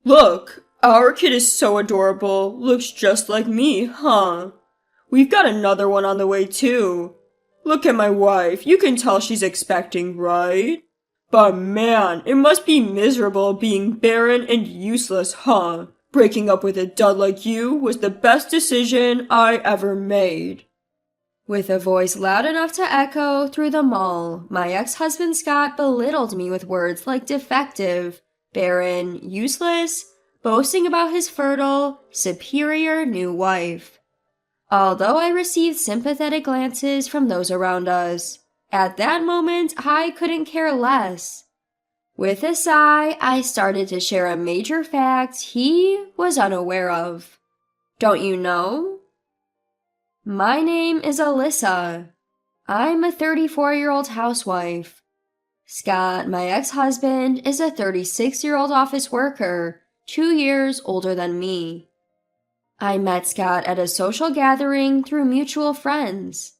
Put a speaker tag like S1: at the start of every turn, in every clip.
S1: Look, our kid is so adorable. Looks just like me, huh? We've got another one on the way too. Look at my wife. You can tell she's expecting, right? But man, it must be miserable being barren and useless, huh? Breaking up with a dud like you was the best decision I ever made.
S2: With a voice loud enough to echo through the mall, my ex-husband Scott belittled me with words like defective, barren, useless, boasting about his fertile, superior new wife. Although I received sympathetic glances from those around us, at that moment I couldn't care less. With a sigh, I started to share a major fact he was unaware of. Don't you know? My name is Alyssa. I'm a 34-year-old housewife. Scott, my ex-husband, is a 36-year-old office worker, 2 years older than me. I met Scott at a social gathering through mutual friends.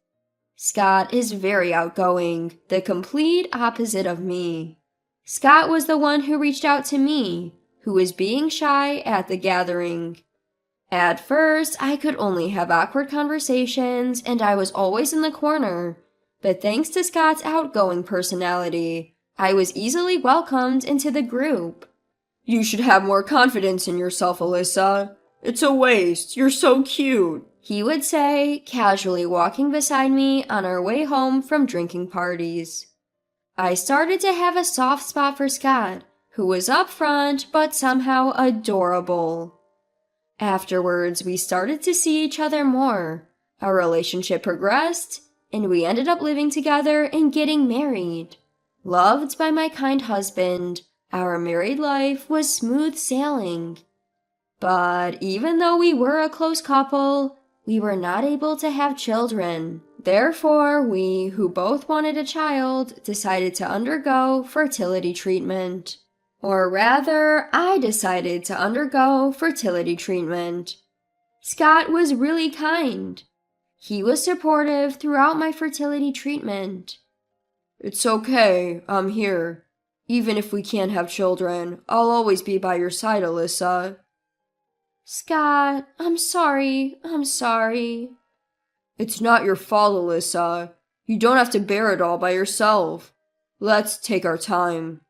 S2: Scott is very outgoing, the complete opposite of me. Scott was the one who reached out to me, who was being shy at the gathering. At first, I could only have awkward conversations, and I was always in the corner. But thanks to Scott's outgoing personality, I was easily welcomed into the group.
S1: You should have more confidence in yourself, Alyssa. It's a waste. You're so cute,
S2: he would say, casually walking beside me on our way home from drinking parties. I started to have a soft spot for Scott, who was upfront but somehow adorable. Afterwards, we started to see each other more. Our relationship progressed, and we ended up living together and getting married. Loved by my kind husband, our married life was smooth sailing. But even though we were a close couple, we were not able to have children. Therefore, we, who both wanted a child, decided to undergo fertility treatment. Or rather, I decided to undergo fertility treatment. Scott was really kind. He was supportive throughout my fertility treatment.
S1: It's okay, I'm here. Even if we can't have children, I'll always be by your side, Alyssa.
S2: Scott, I'm sorry.
S1: It's not your fault, Alyssa. You don't have to bear it all by yourself. Let's take our time.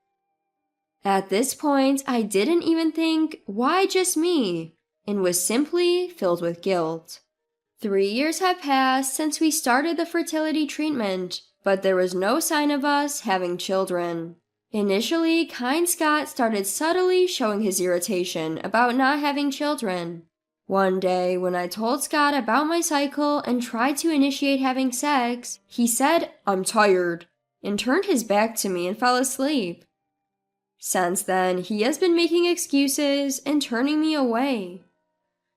S2: At this point, I didn't even think, why just me? And was simply filled with guilt. 3 years had passed since we started the fertility treatment, but there was no sign of us having children. Initially, kind Scott started subtly showing his irritation about not having children. One day, when I told Scott about my cycle and tried to initiate having sex, he said, "I'm tired," and turned his back to me and fell asleep. Since then, he has been making excuses and turning me away.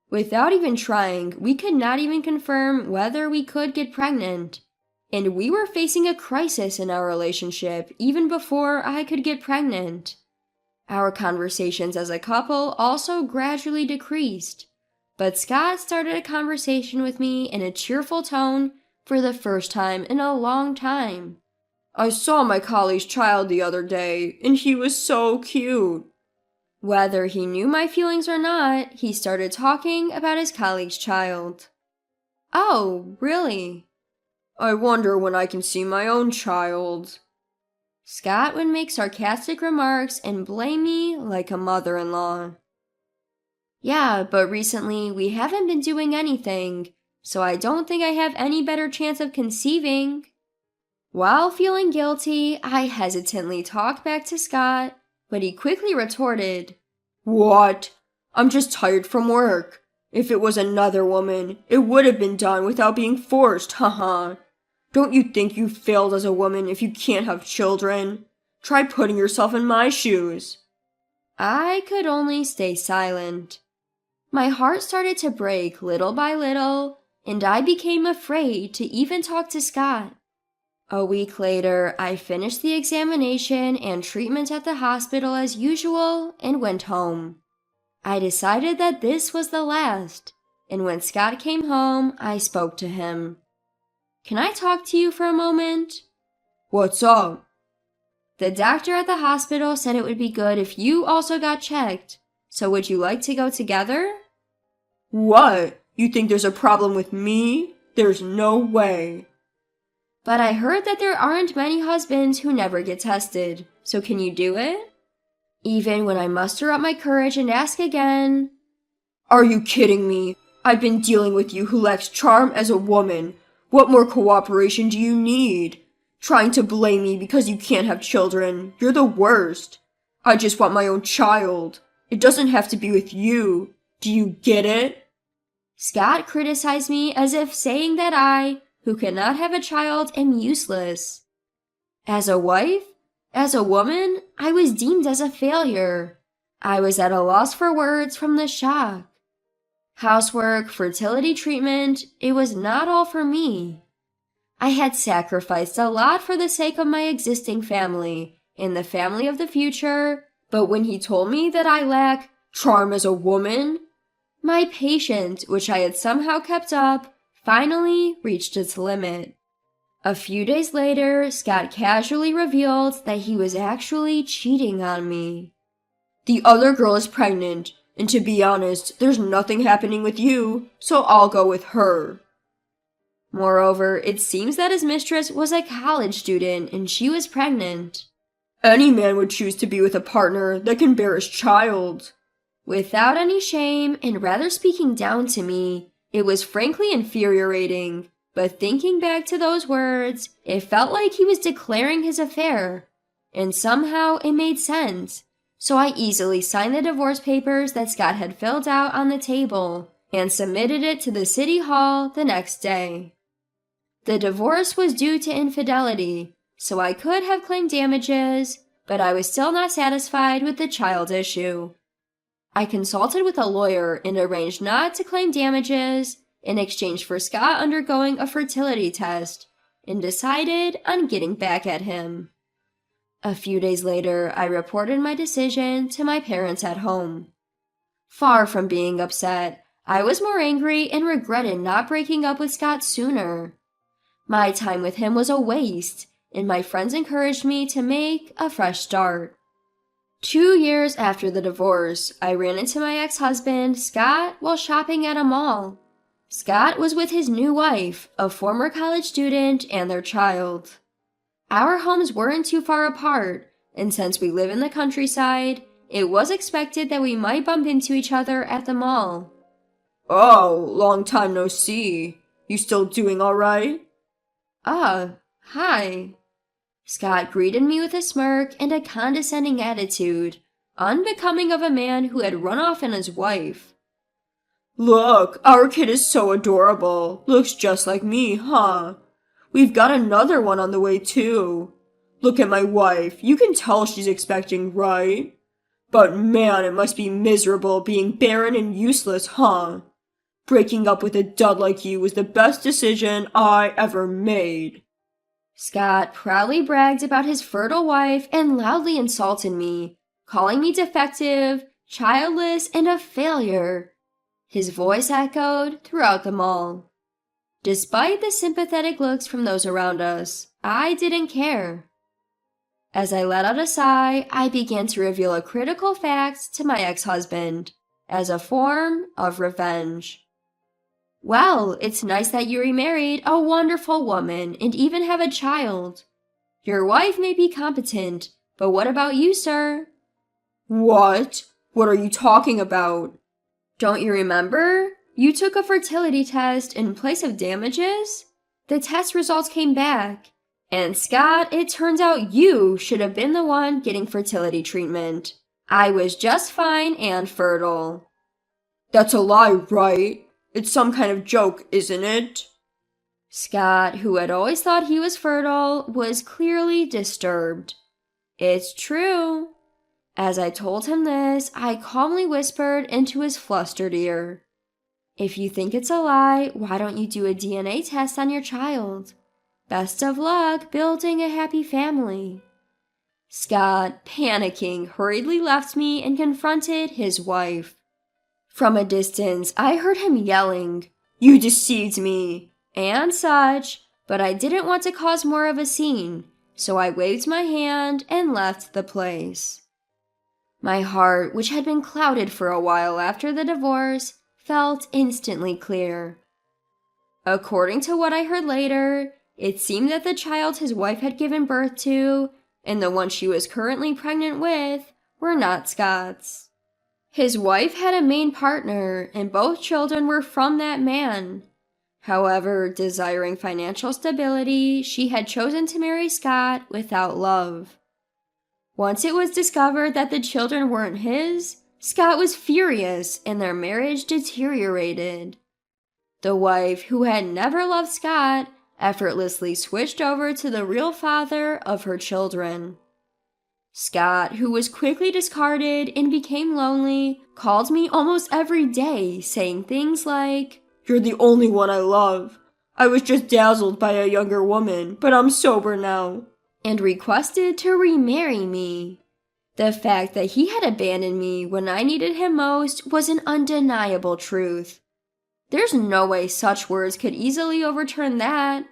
S2: Without even trying, we could not even confirm whether we could get pregnant. And we were facing a crisis in our relationship even before I could get pregnant. Our conversations as a couple also gradually decreased. But Scott started a conversation with me in a cheerful tone for the first time in a long time.
S1: I saw my colleague's child the other day, and he was so cute.
S2: Whether he knew my feelings or not, he started talking about his colleague's child. Oh, really?
S1: I wonder when I can see my own child.
S2: Scott would make sarcastic remarks and blame me like a mother-in-law. Yeah, but recently we haven't been doing anything, so I don't think I have any better chance of conceiving. While feeling guilty, I hesitantly talked back to Scott, but he quickly retorted,
S1: What? I'm just tired from work. If it was another woman, it would have been done without being forced, haha. Don't you think you failed as a woman if you can't have children? Try putting yourself in my shoes.
S2: I could only stay silent. My heart started to break little by little, and I became afraid to even talk to Scott. A week later, I finished the examination and treatment at the hospital as usual and went home. I decided that this was the last, and when Scott came home, I spoke to him. Can I talk to you for a moment?
S1: What's up?
S2: The doctor at the hospital said it would be good if you also got checked, So would you like to go together?
S1: What? You think there's a problem with me? There's no way.
S2: But I heard that there aren't many husbands who never get tested, so can you do it? Even when I muster up my courage and ask again.
S1: Are you kidding me? I've been dealing with you who lacks charm as a woman. What more cooperation do you need? Trying to blame me because you can't have children. You're the worst. I just want my own child. It doesn't have to be with you. Do you get it?
S2: Scott criticized me as if saying that I, who cannot have a child, am useless. As a wife, as a woman, I was deemed as a failure. I was at a loss for words from the shock. Housework, fertility treatment, it was not all for me. I had sacrificed a lot for the sake of my existing family and the family of the future, but when he told me that I lack charm as a woman, my patience, which I had somehow kept up, finally reached its limit. A few days later, Scott casually revealed that he was actually cheating on me.
S1: The other girl is pregnant, and to be honest, there's nothing happening with you, so I'll go with her.
S2: Moreover, it seems that his mistress was a college student and she was pregnant.
S1: Any man would choose to be with a partner that can bear his child.
S2: Without any shame, and rather speaking down to me, it was frankly infuriating. But thinking back to those words, it felt like he was declaring his affair. And somehow it made sense. So I easily signed the divorce papers that Scott had filled out on the table and submitted it to the city hall the next day. The divorce was due to infidelity, so I could have claimed damages, but I was still not satisfied with the child issue. I consulted with a lawyer and arranged not to claim damages in exchange for Scott undergoing a fertility test, and decided on getting back at him. A few days later, I reported my decision to my parents at home. Far from being upset, I was more angry and regretted not breaking up with Scott sooner. My time with him was a waste, and my friends encouraged me to make a fresh start. 2 years after the divorce, I ran into my ex-husband, Scott, while shopping at a mall. Scott was with his new wife, a former college student, and their child. Our homes weren't too far apart, and since we live in the countryside, it was expected that we might bump into each other at the mall.
S1: Oh, long time no see. You still doing all right?
S2: Hi. Scott greeted me with a smirk and a condescending attitude, unbecoming of a man who had run off on his wife.
S1: Look, our kid is so adorable. Looks just like me, huh? We've got another one on the way, too. Look at my wife. You can tell she's expecting, right? But man, it must be miserable being barren and useless, huh? Breaking up with a dud like you was the best decision I ever made.
S2: Scott proudly bragged about his fertile wife and loudly insulted me, calling me defective, childless, and a failure. His voice echoed throughout the mall. Despite the sympathetic looks from those around us, I didn't care. As I let out a sigh, I began to reveal a critical fact to my ex-husband, as a form of revenge. Well, it's nice that you remarried a wonderful woman and even have a child. Your wife may be competent, but what about you, sir?
S1: What? What are you talking about?
S2: Don't you remember? You took a fertility test in place of damages? The test results came back. And Scott, it turns out you should have been the one getting fertility treatment. I was just fine and fertile.
S1: That's a lie, right? It's some kind of joke, isn't it?
S2: Scott, who had always thought he was fertile, was clearly disturbed. It's true. As I told him this, I calmly whispered into his flustered ear. If you think it's a lie, why don't you do a DNA test on your child? Best of luck building a happy family. Scott, panicking, hurriedly left me and confronted his wife. From a distance, I heard him yelling, "You deceived me," and such, but I didn't want to cause more of a scene, so I waved my hand and left the place. My heart, which had been clouded for a while after the divorce, felt instantly clear. According to what I heard later, it seemed that the child his wife had given birth to, and the one she was currently pregnant with, were not Scott's. His wife had a main partner, and both children were from that man. However, desiring financial stability, she had chosen to marry Scott without love. Once it was discovered that the children weren't his, Scott was furious and their marriage deteriorated. The wife, who had never loved Scott, effortlessly switched over to the real father of her children. Scott, who was quickly discarded and became lonely, called me almost every day, saying things like,
S1: "You're the only one I love. I was just dazzled by a younger woman, but I'm sober now,"
S2: and requested to remarry me. The fact that he had abandoned me when I needed him most was an undeniable truth. There's no way such words could easily overturn that.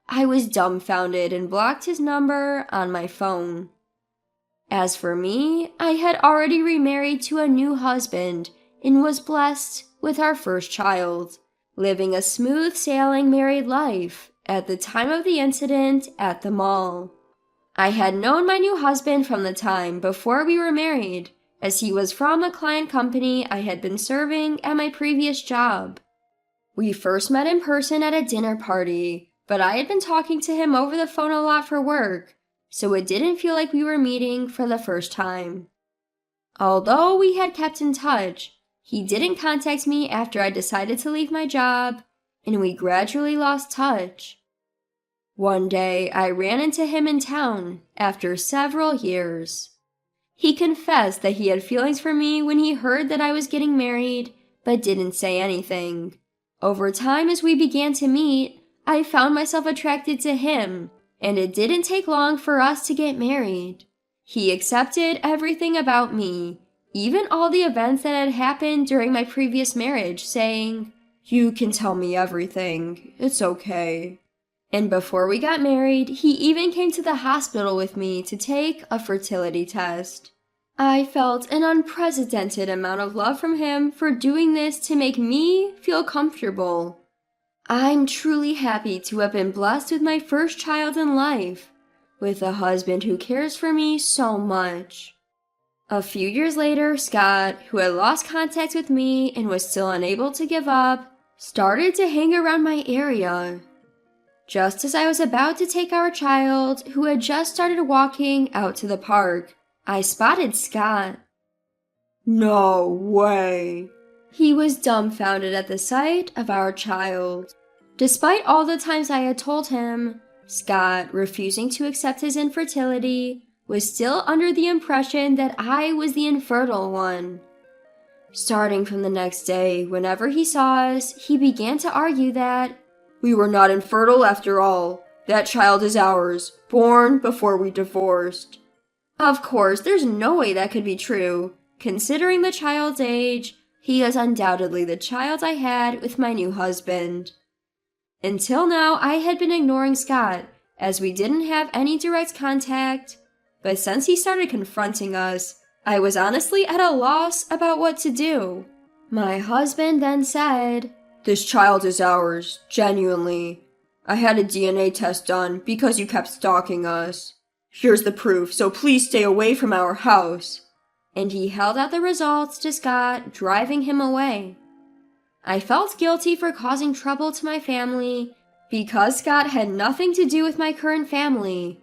S2: I was dumbfounded and blocked his number on my phone. As for me, I had already remarried to a new husband and was blessed with our first child, living a smooth sailing married life at the time of the incident at the mall. I had known my new husband from the time before we were married, as he was from a client company I had been serving at my previous job. We first met in person at a dinner party, but I had been talking to him over the phone a lot for work, so it didn't feel like we were meeting for the first time. Although we had kept in touch, he didn't contact me after I decided to leave my job, and we gradually lost touch. One day, I ran into him in town after several years. He confessed that he had feelings for me when he heard that I was getting married, but didn't say anything. Over time, as we began to meet, I found myself attracted to him, and it didn't take long for us to get married. He accepted everything about me, even all the events that had happened during my previous marriage, saying,
S1: "You can tell me everything. It's okay."
S2: And before we got married, he even came to the hospital with me to take a fertility test. I felt an unprecedented amount of love from him for doing this to make me feel comfortable. I'm truly happy to have been blessed with my first child in life, with a husband who cares for me so much. A few years later, Scott, who had lost contact with me and was still unable to give up, started to hang around my area. Just as I was about to take our child, who had just started walking, out to the park, I spotted Scott.
S1: "No way."
S2: He was dumbfounded at the sight of our child. Despite all the times I had told him, Scott, refusing to accept his infertility, was still under the impression that I was the infertile one. Starting from the next day, whenever he saw us, he began to argue that
S1: "We were not infertile after all. That child is ours, born before we divorced."
S2: Of course, there's no way that could be true. Considering the child's age, he is undoubtedly the child I had with my new husband. Until now, I had been ignoring Scott, as we didn't have any direct contact, but since he started confronting us, I was honestly at a loss about what to do. My husband then said,
S1: "This child is ours, genuinely. I had a DNA test done because you kept stalking us. Here's the proof, so please stay away from our house."
S2: And he held out the results to Scott, driving him away. I felt guilty for causing trouble to my family because Scott had nothing to do with my current family.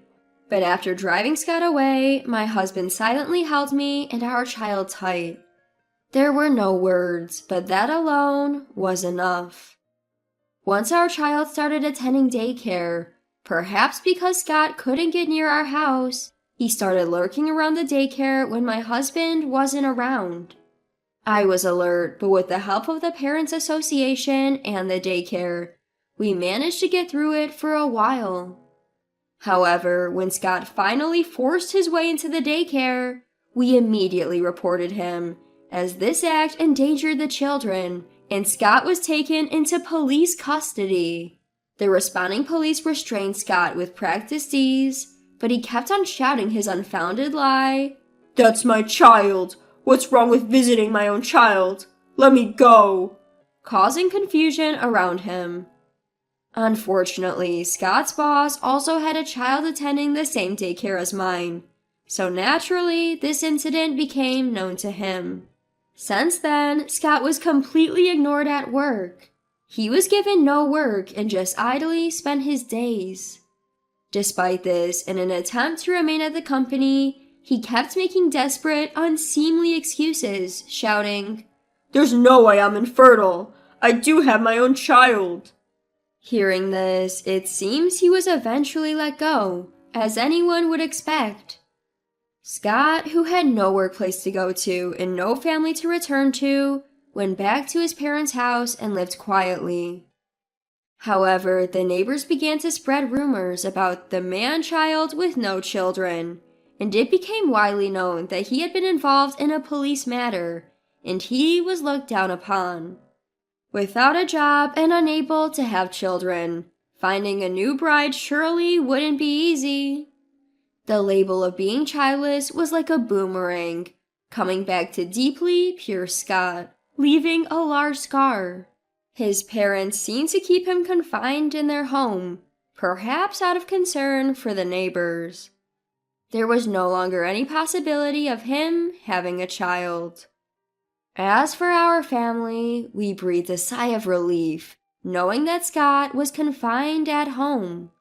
S2: But after driving Scott away, my husband silently held me and our child tight. There were no words, but that alone was enough. Once our child started attending daycare, perhaps because Scott couldn't get near our house, he started lurking around the daycare when my husband wasn't around. I was alert, but with the help of the Parents Association and the daycare, we managed to get through it for a while. However, when Scott finally forced his way into the daycare, we immediately reported him, as this act endangered the children, and Scott was taken into police custody. The responding police restrained Scott with practiced ease, but he kept on shouting his unfounded lie
S1: That's my child. What's wrong with visiting my own child? Let me go.
S2: Causing confusion around him. Unfortunately, Scott's boss also had a child attending the same daycare as mine, so naturally, this incident became known to him. Since then, Scott was completely ignored at work. He was given no work and just idly spent his days. Despite this, in an attempt to remain at the company, he kept making desperate, unseemly excuses, shouting,
S1: "There's no way I'm infertile. I do have my own child."
S2: Hearing this, it seems he was eventually let go, as anyone would expect. Scott, who had no workplace to go to and no family to return to, went back to his parents' house and lived quietly. However, the neighbors began to spread rumors about the man-child with no children, and it became widely known that he had been involved in a police matter, and he was looked down upon. Without a job and unable to have children, finding a new bride surely wouldn't be easy. The label of being childless was like a boomerang, coming back to deeply pure Scott, leaving a large scar. His parents seemed to keep him confined in their home, perhaps out of concern for the neighbors. There was no longer any possibility of him having a child. As for our family, we breathed a sigh of relief, knowing that Scott was confined at home.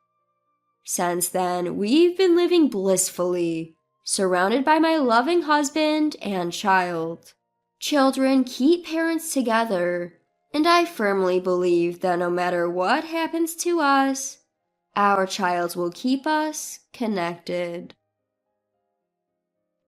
S2: Since then, we've been living blissfully, surrounded by my loving husband and child. Children keep parents together, and I firmly believe that no matter what happens to us, our child will keep us connected.